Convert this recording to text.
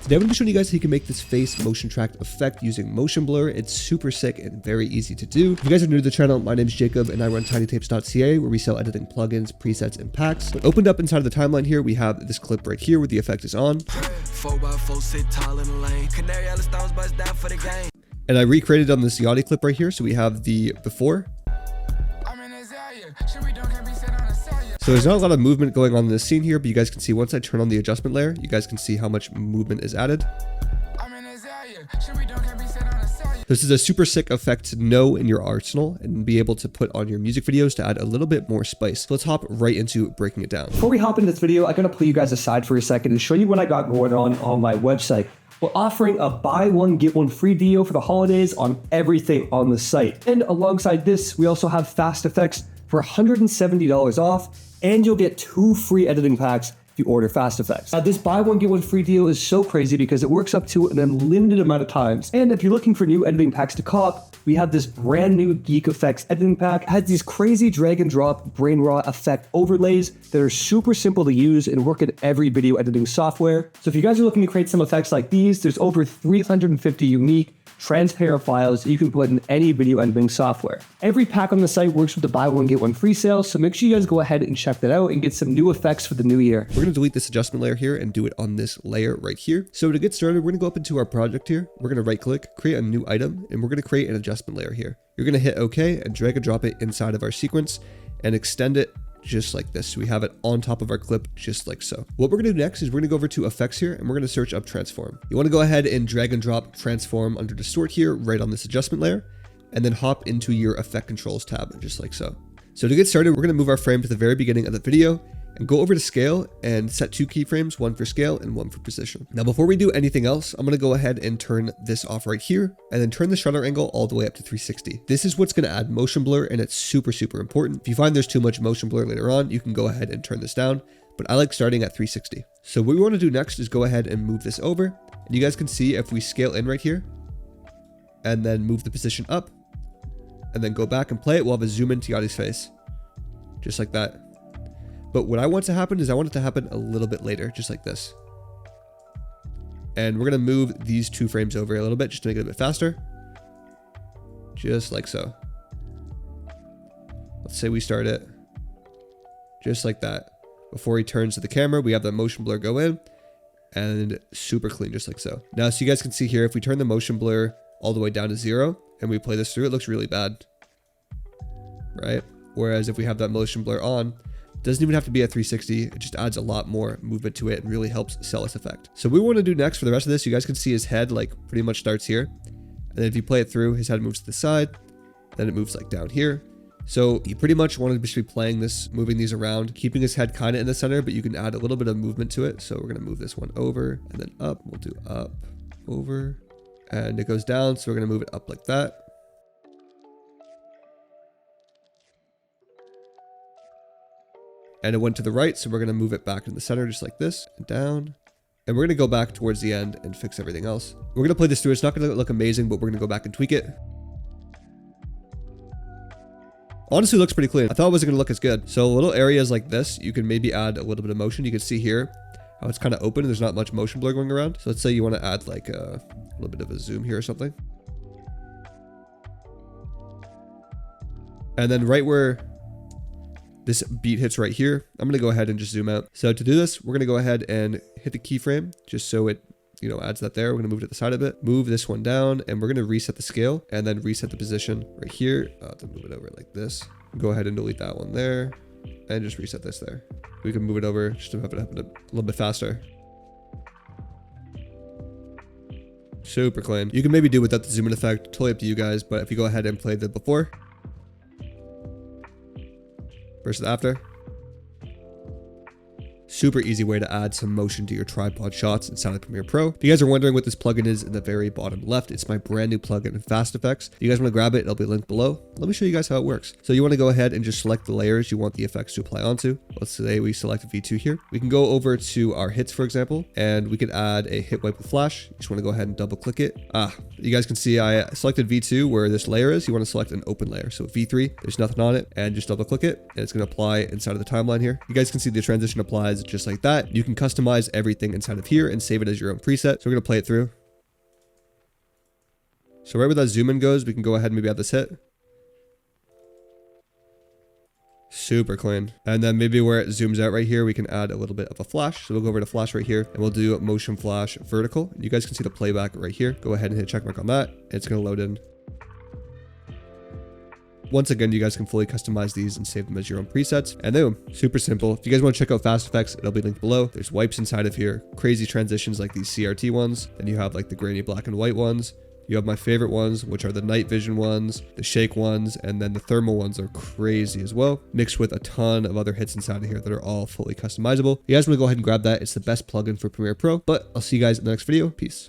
Today I'm going to be showing you guys how you can make this face motion tracked effect using motion blur. It's super sick and very easy to do. If you guys are new to the channel, my name is Jacob and I run tinytapes.ca, where we sell editing plugins, presets, and packs. But opened up inside of the timeline here, we have this clip right here where the effect is on. 4x4 sit tall in the lane. Canary Island stones bust down for the game. And I recreated on this Yachty clip right here. So we have the before. So there's not a lot of movement going on in this scene here, but you guys can see once I turn on the adjustment layer, you guys can see how much movement is added. This is a super sick effect to know in your arsenal and be able to put on your music videos to add a little bit more spice. So let's hop right into breaking it down. Before we hop into this video, I'm going to pull you guys aside for a second and show you what I got going on my website. We're offering a buy one, get one free deal for the holidays on everything on the site. And alongside this, we also have fast effects for $170 off, and you'll get 2 free editing packs if you order fast effects. Now, this buy one, get one free deal is so crazy because it works up to an unlimited amount of times. And if you're looking for new editing packs to cop, we have this brand new Geek Effects editing pack. It has these crazy drag and drop brain raw effect overlays that are super simple to use and work in every video editing software. So if you guys are looking to create some effects like these, there's over 350 unique transparent files that you can put in any video editing software. Every pack on the site works with the buy one, get one free sale, so make sure you guys go ahead and check that out and get some new effects for the new year. We're going to delete this adjustment layer here and do it on this layer right here. So to get started, we're going to go up into our project here. We're going to right click, create a new item, and we're going to create an adjustment layer here. You're going to hit OK and drag and drop it inside of our sequence and extend it just like this. So we have it on top of our clip, just like so. What we're gonna do next is we're gonna go over to effects here and we're gonna search up transform. You wanna go ahead and drag and drop transform under distort here, right on this adjustment layer, and then hop into your effect controls tab, just like so. So to get started, we're gonna move our frame to the very beginning of the video and go over to scale and set 2 keyframes, 1 for scale and 1 for position. Now, before we do anything else, I'm gonna go ahead and turn this off right here and then turn the shutter angle all the way up to 360. This is what's gonna add motion blur and it's super, super important. If you find there's too much motion blur later on, you can go ahead and turn this down, but I like starting at 360. So what we wanna do next is go ahead and move this over. And you guys can see if we scale in right here and then move the position up and then go back and play it, we'll have a zoom into Yachty's face, just like that. But what I want to happen is I want it to happen a little bit later, just like this. And we're going to move these 2 frames over a little bit just to make it a bit faster. Just like so. Let's say we start it just like that. Before he turns to the camera, we have the motion blur go in and super clean, just like so. Now, so you guys can see here, if we turn the motion blur all the way down to 0 and we play this through, it looks really bad, right? Whereas if we have that motion blur on, doesn't even have to be at 360. It just adds a lot more movement to it and really helps sell this effect. So what we want to do next for the rest of this, you guys can see his head like pretty much starts here. And then if you play it through, his head moves to the side, then it moves like down here. So you pretty much want to just be playing this, moving these around, keeping his head kind of in the center, but you can add a little bit of movement to it. So we're going to move this one over and then up. We'll do up, over, and it goes down. So we're going to move it up like that. And it went to the right, so we're going to move it back to the center just like this, and down. And we're going to go back towards the end and fix everything else. We're going to play this through. It's not going to look amazing, but we're going to go back and tweak it. Honestly, it looks pretty clean. I thought it wasn't going to look as good. So little areas like this, you can maybe add a little bit of motion. You can see here how it's kind of open and there's not much motion blur going around. So let's say you want to add like a little bit of a zoom here or something. And then right where this beat hits right here, I'm going to go ahead and just zoom out. So to do this, we're going to go ahead and hit the keyframe just so it, you know, adds that there. We're going to move it to the side a bit, move this one down, and we're going to reset the scale and then reset the position right here to move it over like this. Go ahead and delete that one there and just reset this there. We can move it over just to have it happen a little bit faster. Super clean. You can maybe do without the zoom in effect, totally up to you guys, but if you go ahead and play the before versus after. Super easy way to add some motion to your tripod shots inside of Premiere Pro. If you guys are wondering what this plugin is in the very bottom left, it's my brand new plugin in Fast Effects. If you guys want to grab it, it'll be linked below. Let me show you guys how it works. So you want to go ahead and just select the layers you want the effects to apply onto. Let's say we select V2 here. We can go over to our hits, for example, and we could add a hit wipe with flash. You just want to go ahead and double click it. You guys can see I selected V2 where this layer is. You want to select an open layer. So V3, there's nothing on it, and just double click it, and it's going to apply inside of the timeline here. You guys can see the transition applies just like that. You can customize everything inside of here and save it as your own preset. So we're going to play it through. So right where that zoom in goes, we can go ahead and maybe have this hit. Super clean. And then maybe where it zooms out right here, we can add a little bit of a flash. So we'll go over to flash right here and we'll do motion flash vertical. You guys can see the playback right here. Go ahead and hit check mark on that. It's going to load in. Once again, you guys can fully customize these and save them as your own presets. And boom, super simple. If you guys want to check out fast effects, it'll be linked below. There's wipes inside of here, crazy transitions like these CRT ones. Then you have like the grainy black and white ones. You have my favorite ones, which are the night vision ones, the shake ones, and then the thermal ones are crazy as well, mixed with a ton of other hits inside of here that are all fully customizable. You guys want to go ahead and grab that. It's the best plugin for Premiere Pro, but I'll see you guys in the next video. Peace.